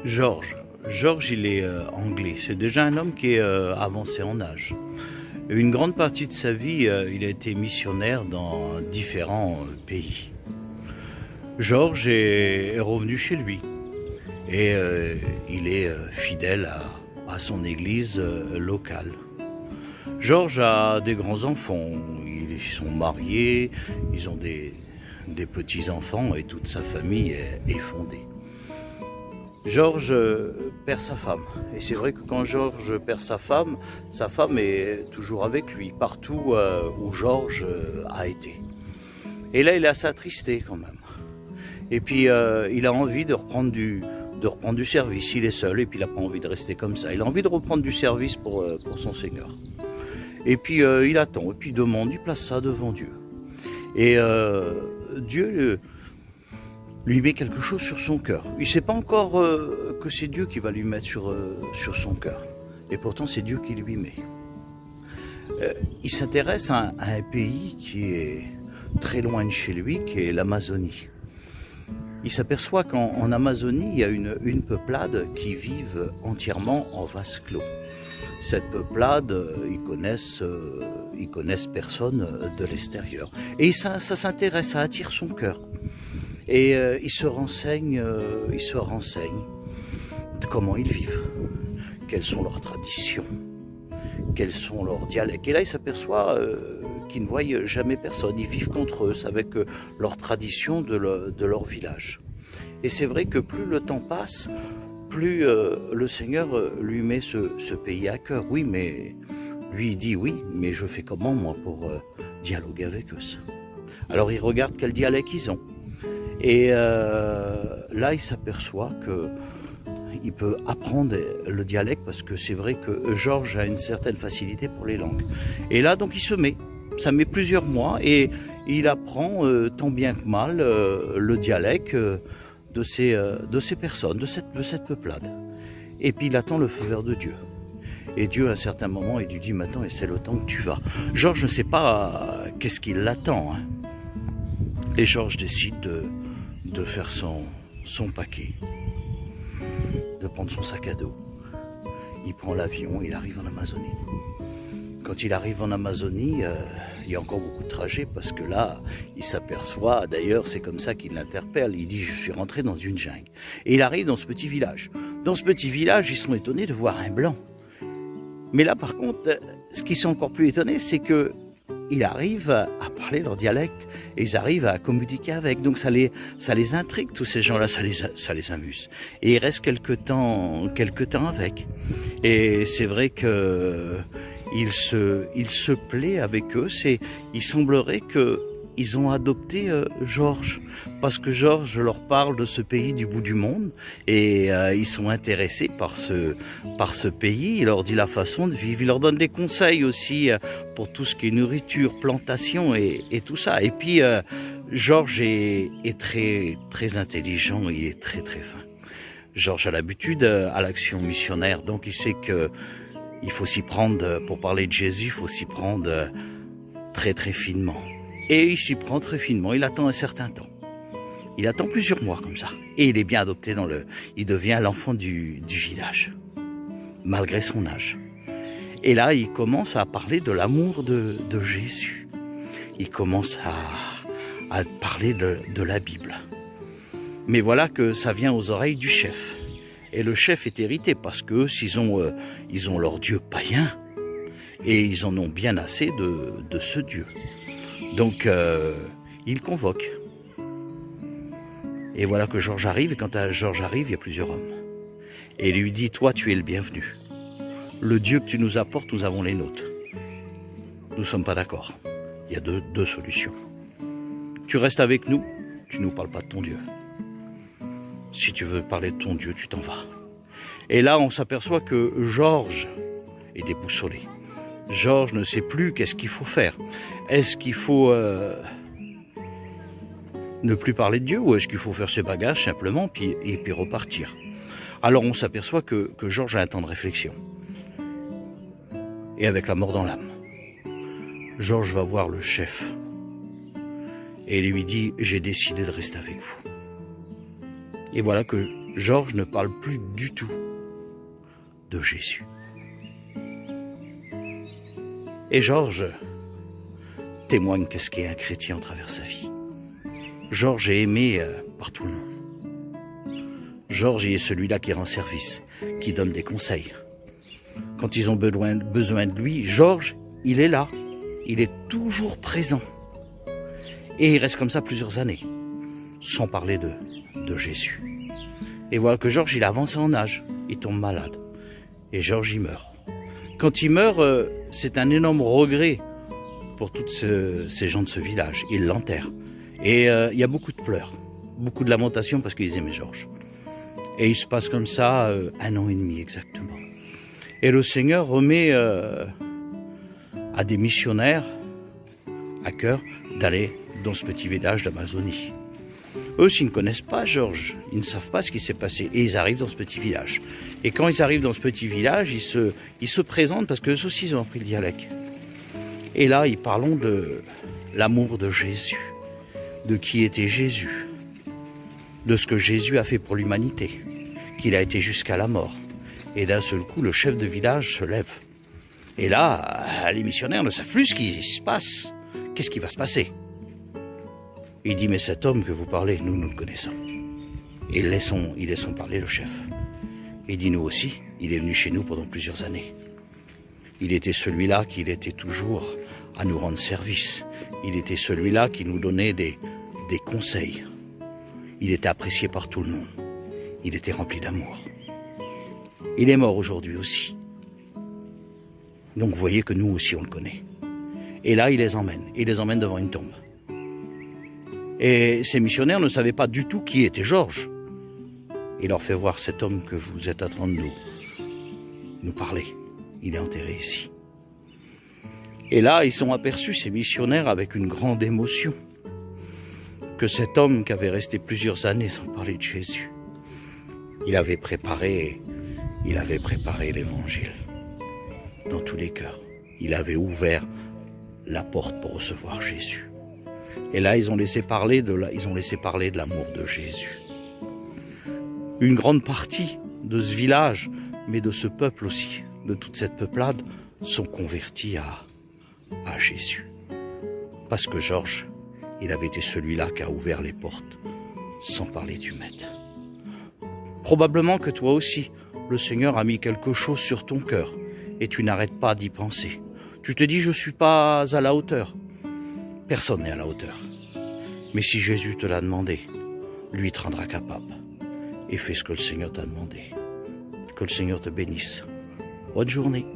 Georges. Georges, il est anglais. C'est déjà un homme qui est avancé en âge. Une grande partie de sa vie, il a été missionnaire dans différents pays. Georges est revenu chez lui et il est fidèle à son église locale. Georges a des grands-enfants, ils sont mariés, ils ont des petits-enfants et toute sa famille est fondée. Georges perd sa femme. Et c'est vrai que quand Georges perd sa femme est toujours avec lui, partout où Georges a été. Et là, il est assez attristé quand même. Et puis, il a envie de reprendre du service. Il est seul et puis il n'a pas envie de rester comme ça. Il a envie de reprendre du service pour son Seigneur. Et puis, il attend, et puis il demande, il place ça devant Dieu. Et Dieu lui met quelque chose sur son cœur. Il ne sait pas encore que c'est Dieu qui va lui mettre sur son cœur. Et pourtant, c'est Dieu qui lui met. Il s'intéresse à un pays qui est très loin de chez lui, qui est l'Amazonie. Il s'aperçoit qu'en Amazonie, il y a une peuplade qui vit entièrement en vase clos. Cette peuplade, ils connaissent personne de l'extérieur. Et ça s'intéresse, ça attire son cœur. Et il se renseigne de comment ils vivent, quelles sont leurs traditions, quels sont leurs dialectes. Et là, il s'aperçoit qu'ils ne voient jamais personne. Ils vivent qu'entre eux, avec leurs traditions de leur village. Et c'est vrai que plus le temps passe, plus le Seigneur lui met ce pays à cœur. Oui, mais lui, il dit oui, mais je fais comment, moi, pour dialoguer avec eux? Alors, il regarde quel dialecte ils ont. Et là, il s'aperçoit qu'il peut apprendre le dialecte parce que c'est vrai que Georges a une certaine facilité pour les langues. Et là, donc, il se met. Ça met plusieurs mois et il apprend tant bien que mal le dialecte de ces personnes, de cette peuplade. Et puis, il attend le feu vert de Dieu. Et Dieu, à un certain moment, il lui dit, maintenant, c'est le temps que tu vas. Georges ne sait pas qu'est-ce qui l'attend. Hein. Et Georges décide de faire son paquet, de prendre son sac à dos. Il prend l'avion, il arrive en Amazonie. Quand il arrive en Amazonie, il y a encore beaucoup de trajets parce que là, il s'aperçoit, d'ailleurs c'est comme ça qu'il l'interpelle, il dit je suis rentré dans une jungle. Et il arrive dans ce petit village. Dans ce petit village, ils sont étonnés de voir un blanc. Mais là par contre, ce qui sont encore plus étonnés, c'est que ils arrivent à parler leur dialecte et ils arrivent à communiquer avec. Donc ça les intrigue, tous ces gens-là, ça les amuse. Et ils restent quelques temps avec. Et c'est vrai que il se plaît avec eux. Il semblerait qu'ils ont adopté Georges, parce que Georges leur parle de ce pays du bout du monde et ils sont intéressés par ce pays. Il leur dit la façon de vivre, il leur donne des conseils aussi pour tout ce qui est nourriture, plantation et tout ça. Et puis Georges est très très intelligent, il est très très fin. Georges a l'habitude à l'action missionnaire, donc il sait que il faut s'y prendre, pour parler de Jésus, il faut s'y prendre très très finement. Et il s'y prend très finement, il attend un certain temps. Il attend plusieurs mois comme ça. Et il est bien adopté il devient l'enfant du village, malgré son âge. Et là, il commence à parler de l'amour de Jésus. Il commence à parler de la Bible. Mais voilà que ça vient aux oreilles du chef. Et le chef est irrité parce que ils ont leur Dieu païen et ils en ont bien assez de ce Dieu. Donc, il convoque. Et voilà que Georges arrive, et quand Georges arrive, il y a plusieurs hommes. Et il lui dit, toi, tu es le bienvenu. Le Dieu que tu nous apportes, nous avons les nôtres. Nous ne sommes pas d'accord. Il y a deux solutions. Tu restes avec nous, tu ne nous parles pas de ton Dieu. Si tu veux parler de ton Dieu, tu t'en vas. Et là, on s'aperçoit que Georges est déboussolé. Georges ne sait plus qu'est-ce qu'il faut faire. Est-ce qu'il faut ne plus parler de Dieu ou est-ce qu'il faut faire ses bagages simplement et puis repartir? Alors on s'aperçoit que Georges a un temps de réflexion. Et avec la mort dans l'âme, Georges va voir le chef et lui dit « J'ai décidé de rester avec vous ». Et voilà que Georges ne parle plus du tout de Jésus. Et Georges témoigne qu'est-ce qu'est un chrétien à travers sa vie. Georges est aimé par tout le monde. Georges est celui-là qui rend service, qui donne des conseils. Quand ils ont besoin de lui, Georges, il est là. Il est toujours présent. Et il reste comme ça plusieurs années, sans parler de Jésus. Et voilà que Georges, il avance en âge, il tombe malade. Et Georges, il meurt. Quand il meurt, c'est un énorme regret pour tous ces gens de ce village. Ils l'enterrent. Et il y a beaucoup de pleurs, beaucoup de lamentations parce qu'ils aimaient Georges. Et il se passe comme ça 1 an et demi exactement. Et le Seigneur remet à des missionnaires à cœur d'aller dans ce petit village d'Amazonie. Eux aussi ne connaissent pas Georges, ils ne savent pas ce qui s'est passé. Et ils arrivent dans ce petit village. Et quand ils arrivent dans ce petit village, ils se présentent parce qu'eux aussi ils ont appris le dialecte. Et là, ils parlent de l'amour de Jésus, de qui était Jésus, de ce que Jésus a fait pour l'humanité, qu'il a été jusqu'à la mort. Et d'un seul coup, le chef de village se lève. Et là, les missionnaires ne savent plus ce qui se passe. Qu'est-ce qui va se passer? Il dit, mais cet homme que vous parlez, nous le connaissons. Et ils laissons parler le chef. Il dit, nous aussi, il est venu chez nous pendant plusieurs années. Il était celui-là qui était toujours à nous rendre service. Il était celui-là qui nous donnait des conseils. Il était apprécié par tout le monde. Il était rempli d'amour. Il est mort aujourd'hui aussi. Donc vous voyez que nous aussi on le connaît. Et là il les emmène devant une tombe. Et ces missionnaires ne savaient pas du tout qui était Georges. Il leur fait voir cet homme que vous êtes en train de nous parler. Il est enterré ici. Et là ils sont aperçus, ces missionnaires, avec une grande émotion, que cet homme qui avait resté plusieurs années sans parler de Jésus, il avait préparé l'évangile dans tous les cœurs. Il avait ouvert la porte pour recevoir Jésus. Et là, ils ont laissé parler de l'amour de Jésus. Une grande partie de ce village, mais de ce peuple aussi, de toute cette peuplade, sont convertis à Jésus. Parce que Georges, il avait été celui-là qui a ouvert les portes, sans parler du maître. Probablement que toi aussi, le Seigneur a mis quelque chose sur ton cœur et tu n'arrêtes pas d'y penser. Tu te dis, je ne suis pas à la hauteur. Personne n'est à la hauteur. Mais si Jésus te l'a demandé, lui te rendra capable. Et fais ce que le Seigneur t'a demandé. Que le Seigneur te bénisse. Bonne journée.